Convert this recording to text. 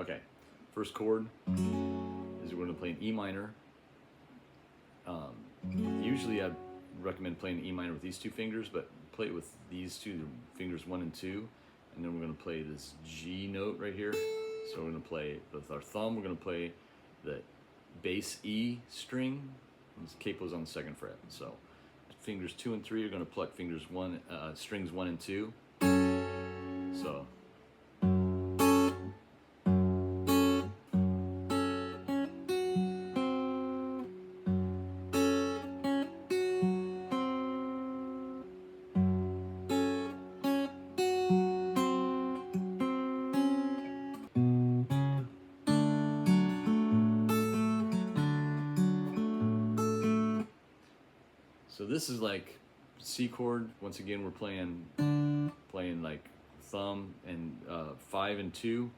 Okay, first chord is we're going to play an E minor. Usually I recommend playing E minor with these two fingers, but play it with these two fingers, 1 and 2, and then we're going to play this G note right here. So we're going to play with our thumb, we're going to play the bass E string, and capo's on the 2nd fret. So fingers 2 and 3 are going to pluck strings 1 and 2. So this is like C chord. Once again, we're playing like thumb and 5 and 2.